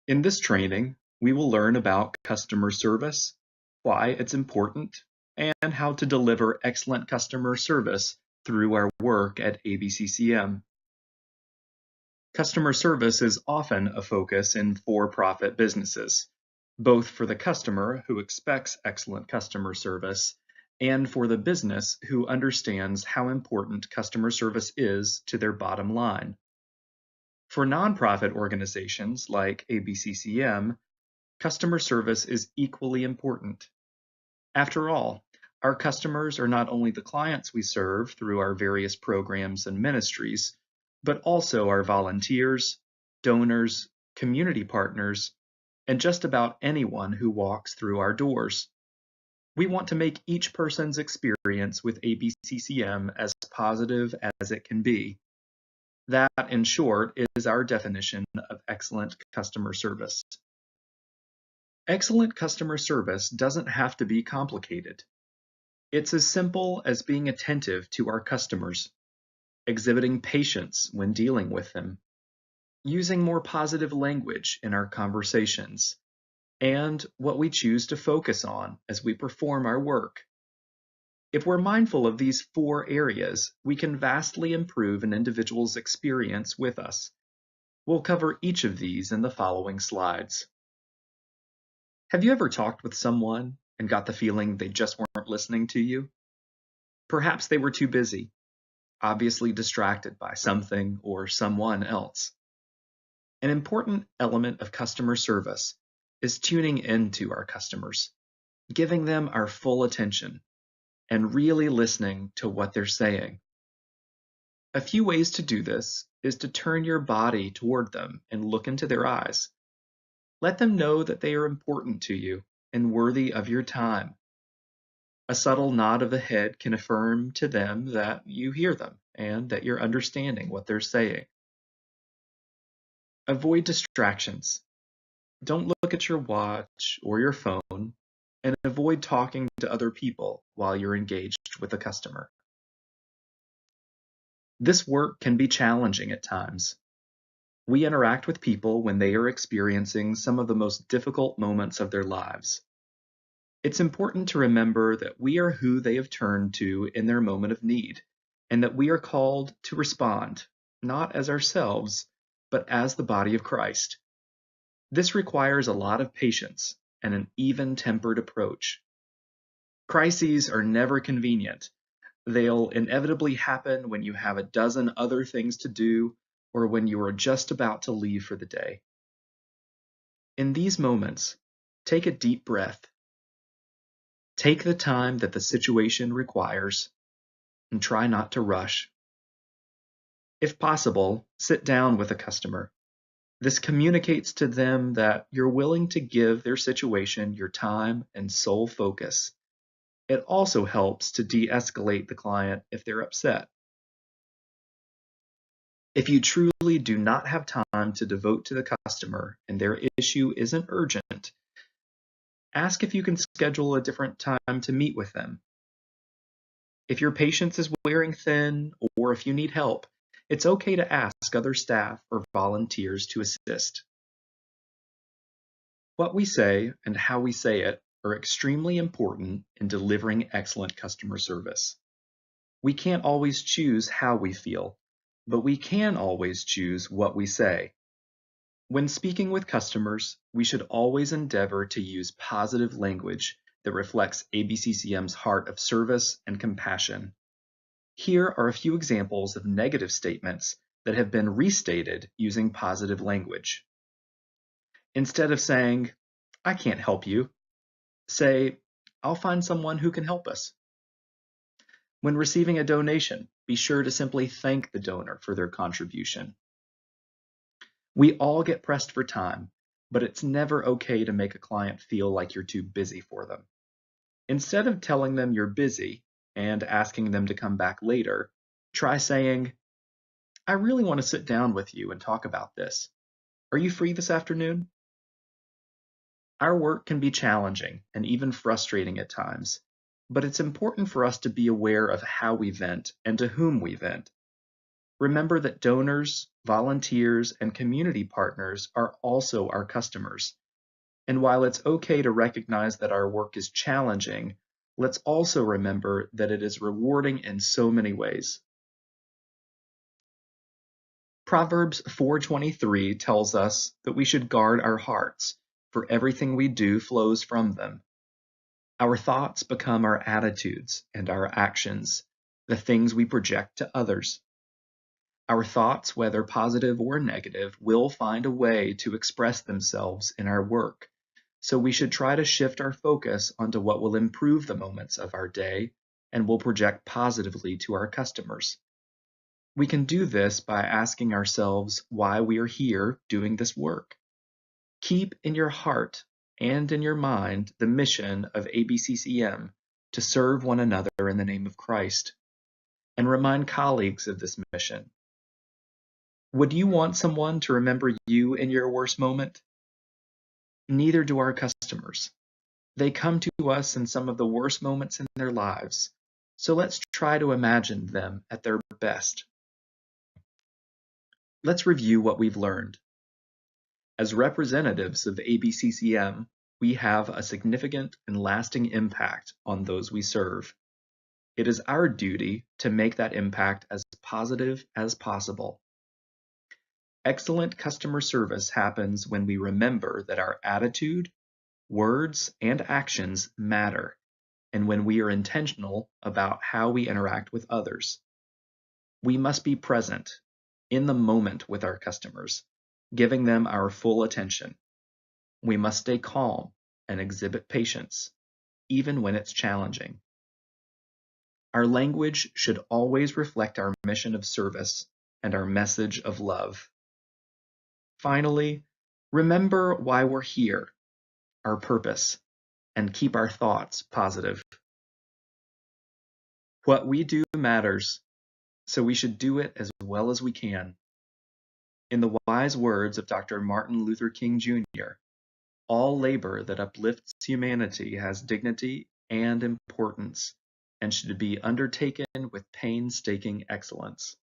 In this training, we will learn about customer service, why it's important, and how to deliver excellent customer service through our work at ABCCM. Customer service is often a focus in for-profit businesses, both for the customer who expects excellent customer service and for the business who understands how important customer service is to their bottom line. For nonprofit organizations like ABCCM, customer service is equally important. After all, our customers are not only the clients we serve through our various programs and ministries, but also our volunteers, donors, community partners, and just about anyone who walks through our doors. We want to make each person's experience with ABCCM as positive as it can be. That, in short, is our definition of excellent customer service. Excellent customer service doesn't have to be complicated. It's as simple as being attentive to our customers, exhibiting patience when dealing with them, using more positive language in our conversations, and what we choose to focus on as we perform our work. If we're mindful of these 4 areas, we can vastly improve an individual's experience with us. We'll cover each of these in the following slides. Have you ever talked with someone and got the feeling they just weren't listening to you? Perhaps they were too busy, obviously distracted by something or someone else. An important element of customer service is tuning into our customers, giving them our full attention, and really listening to what they're saying. A few ways to do this is to turn your body toward them and look into their eyes. Let them know that they are important to you and worthy of your time. A subtle nod of the head can affirm to them that you hear them and that you're understanding what they're saying. Avoid distractions. Don't look at your watch or your phone, and avoid talking to other people while you're engaged with a customer. This work can be challenging at times. We interact with people when they are experiencing some of the most difficult moments of their lives. It's important to remember that we are who they have turned to in their moment of need, and that we are called to respond, not as ourselves, but as the body of Christ. This requires a lot of patience and an even-tempered approach. Crises are never convenient. They'll inevitably happen when you have a dozen other things to do or when you are just about to leave for the day. In these moments, take a deep breath. Take the time that the situation requires and try not to rush. If possible, sit down with a customer. This communicates to them that you're willing to give their situation your time and sole focus. It also helps to de-escalate the client if they're upset. If you truly do not have time to devote to the customer and their issue isn't urgent, ask if you can schedule a different time to meet with them. If your patience is wearing thin or if you need help, it's okay to ask other staff or volunteers to assist. What we say and how we say it are extremely important in delivering excellent customer service. We can't always choose how we feel, but we can always choose what we say. When speaking with customers, we should always endeavor to use positive language that reflects ABCCM's heart of service and compassion. Here are a few examples of negative statements that have been restated using positive language. Instead of saying, "I can't help you," say, "I'll find someone who can help us." When receiving a donation, be sure to simply thank the donor for their contribution. We all get pressed for time, but it's never okay to make a client feel like you're too busy for them. Instead of telling them you're busy and asking them to come back later, try saying, "I really want to sit down with you and talk about this. Are you free this afternoon?" Our work can be challenging and even frustrating at times, but it's important for us to be aware of how we vent and to whom we vent. Remember that donors, volunteers, and community partners are also our customers. And while it's okay to recognize that our work is challenging, let's also remember that it is rewarding in so many ways. Proverbs 4:23 tells us that we should guard our hearts, for everything we do flows from them. Our thoughts become our attitudes and our actions, the things we project to others. Our thoughts, whether positive or negative, will find a way to express themselves in our work. So we should try to shift our focus onto what will improve the moments of our day and will project positively to our customers. We can do this by asking ourselves why we are here doing this work. Keep in your heart and in your mind the mission of ABCCM to serve one another in the name of Christ, and remind colleagues of this mission. Would you want someone to remember you in your worst moment? Neither do our customers. They come to us in some of the worst moments in their lives, so let's try to imagine them at their best. Let's review what we've learned. As representatives of ABCCM, we have a significant and lasting impact on those we serve. It is our duty to make that impact as positive as possible. Excellent customer service happens when we remember that our attitude, words, and actions matter, and when we are intentional about how we interact with others. We must be present, in the moment with our customers, giving them our full attention. We must stay calm and exhibit patience, even when it's challenging. Our language should always reflect our mission of service and our message of love. Finally, remember why we're here, our purpose, and keep our thoughts positive. What we do matters, so we should do it as well as we can. In the wise words of Dr. Martin Luther King Jr., all labor that uplifts humanity has dignity and importance and should be undertaken with painstaking excellence.